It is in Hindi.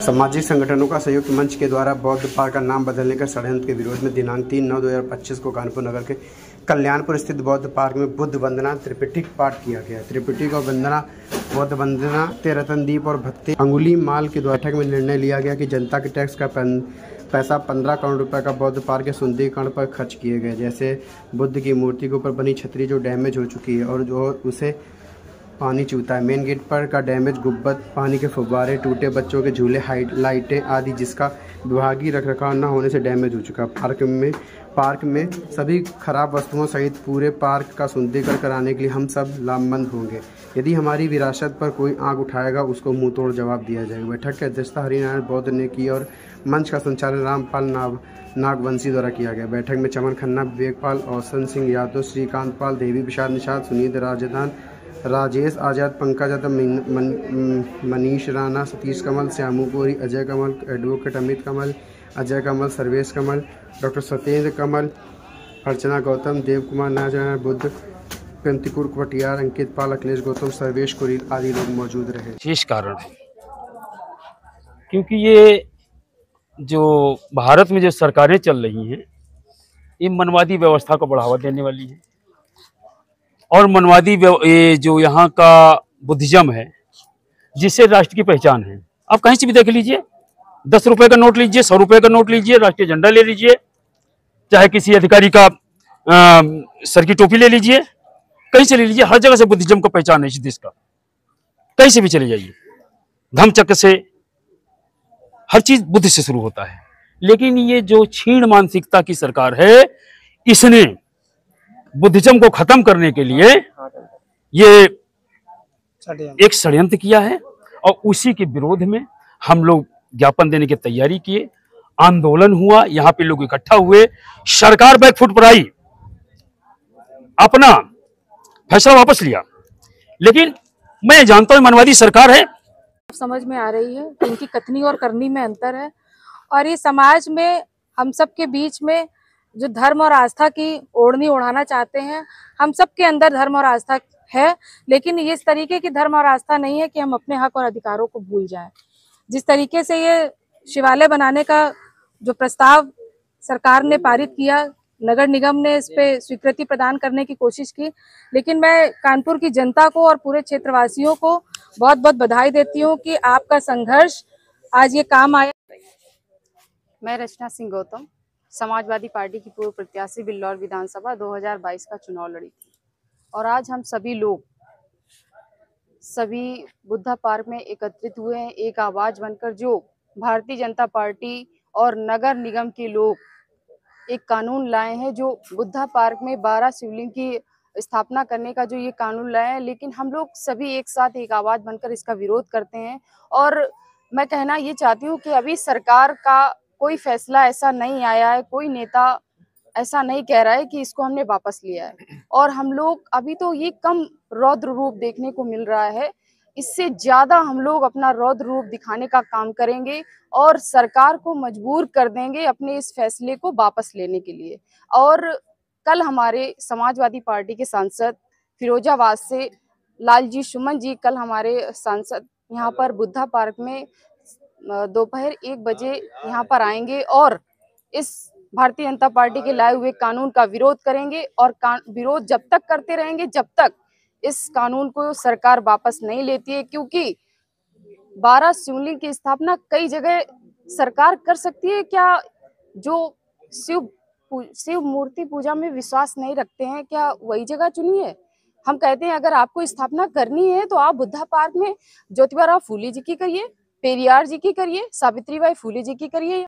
सामाजिक संगठनों का संयुक्त मंच के द्वारा बौद्ध पार्क का नाम बदलने का षड्यंत्र के विरोध में दिनांक 3/9/2025 को कानपुर नगर के कल्याणपुर स्थित बौद्ध पार्क में बुद्ध वंदना त्रिपिटक पाठ किया गया। त्रिपिटक और वंदना बौद्ध वंदना रतनदीप और भत्ते अंगुली माल की बैठक में निर्णय लिया गया कि जनता के टैक्स का पैसा 15 करोड़ रुपए का बौद्ध पार्क के सुंदरीकरण पर खर्च किए गए, जैसे बुद्ध की मूर्ति के ऊपर बनी छतरी जो डैमेज हो चुकी है और जो उसे पानी चूता है, मेन गेट पर का डैमेज गुब्बद, पानी के फव्वारे, टूटे बच्चों के झूले, लाइटें आदि जिसका विभागीय रखरखाव न होने से डैमेज हो चुका। पार्क में सभी खराब वस्तुओं सहित पूरे पार्क का सुंदरीकरण कराने के लिए हम सब लामबंद होंगे। यदि हमारी विरासत पर कोई आंख उठाएगा उसको मुंह तोड़ जवाब दिया जाएगा। बैठक की अध्यक्षता हरिनारायण बौद्ध ने की और मंच का संचालन रामपाल नागवंशी द्वारा किया गया। बैठक में चमन खन्ना, विवेकपाल, औसन सिंह यादव, श्रीकांत पाल, देवी प्रसाद निषाद, सुनील राजदान, राजेश आजाद, पंकज यादव, मनीष राणा, सतीश कमल, श्यामूपुरी, अजय कमल, एडवोकेट अमित कमल, अजय कमल, सर्वेश कमल, डॉक्टर सत्येंद्र कमल, अर्चना गौतम, देव कुमार नारायण, बुद्ध कंतिपुर कटियार, अंकित पाल, अखिलेश गौतम, सर्वेश कुरील आदि लोग मौजूद रहे। विशेष कारण है क्योंकि ये जो भारत में जो सरकारें चल रही हैं ये मनवादी व्यवस्था को बढ़ावा देने वाली है और मनवादी ये जो यहाँ का बुद्धिज्म है जिससे राष्ट्र की पहचान है। आप कहीं से भी देख लीजिए, 10 रुपए का नोट लीजिए, 100 रुपए का नोट लीजिए, राष्ट्रीय झंडा ले लीजिए, चाहे किसी अधिकारी का सर की टोपी ले लीजिए, कहीं से ले लीजिए, हर जगह से बुद्धिज्म को पहचान है इस देश का। कहीं से भी चले जाइए, धम्मचक्र से हर चीज बुद्ध से शुरू होता है। लेकिन ये जो क्षीण मानसिकता की सरकार है इसने बुद्धिज्म को खत्म करने के लिए ये एक षड्यंत्र किया है और उसी के विरोध में हम लोग ज्ञापन देने की तैयारी किए, आंदोलन हुआ, यहाँ पे लोग इकट्ठा हुए, सरकार बैकफुट पर आई, अपना फैसला वापस लिया। लेकिन मैं जानता हूं मनवादी सरकार है, समझ में आ रही है कि इनकी कथनी और करनी में अंतर है और ये समाज में हम सब के बीच में जो धर्म और आस्था की ओढ़नी ओढ़ाना चाहते हैं। हम सब के अंदर धर्म और आस्था है, लेकिन इस तरीके की धर्म और आस्था नहीं है कि हम अपने हक और अधिकारों को भूल जाएं। जिस तरीके से ये शिवालय बनाने का जो प्रस्ताव सरकार ने पारित किया, नगर निगम ने इस पे स्वीकृति प्रदान करने की कोशिश की, लेकिन मैं कानपुर की जनता को और पूरे क्षेत्रवासियों को बहुत बहुत बधाई देती हूँ कि आपका संघर्ष आज ये काम आया। मैं रचना सिंह गौतम, समाजवादी पार्टी की पूर्व प्रत्याशी बिल्लौर विधानसभा 2022 का चुनाव लड़ी थी और आज हम सभी लोग सभी बुद्धा पार्क में एकत्रित हुए हैं एक आवाज बनकर, जो भारतीय जनता पार्टी और नगर निगम के लोग एक कानून लाए हैं जो बुद्धा पार्क में 12 शिवलिंग की स्थापना करने का जो ये कानून लाए हैं। लेकिन हम लोग सभी एक साथ एक आवाज बनकर इसका विरोध करते हैं और मैं कहना ये चाहती हूँ कि अभी सरकार का कोई फैसला ऐसा नहीं आया है, कोई नेता ऐसा नहीं कह रहा है कि इसको हमने वापस लिया है और हम लोग अभी तो ये कम रौद्र रूप देखने को मिल रहा है, इससे ज्यादा हम लोग अपना रौद्र रूप दिखाने का काम करेंगे और सरकार को मजबूर कर देंगे अपने इस फैसले को वापस लेने के लिए। और कल हमारे समाजवादी पार्टी के सांसद फिरोजाबाद से लालजी सुमन जी, कल हमारे सांसद यहाँ पर बुद्धा पार्क में दोपहर 1 बजे यहाँ पर आएंगे और इस भारतीय जनता पार्टी के लाए हुए कानून का विरोध करेंगे और विरोध जब तक करते रहेंगे जब तक इस कानून को सरकार वापस नहीं लेती है, क्योंकि 12 शिवलिंग की स्थापना कई जगह सरकार कर सकती है। क्या जो शिव मूर्ति पूजा में विश्वास नहीं रखते हैं, क्या वही जगह चुनी है? हम कहते हैं अगर आपको स्थापना करनी है तो आप बुद्धा पार्क में ज्योतिबा राव फूले जी की करिए, पेरियार जी की करिए, सावित्रीबाई फूले जी की करिए।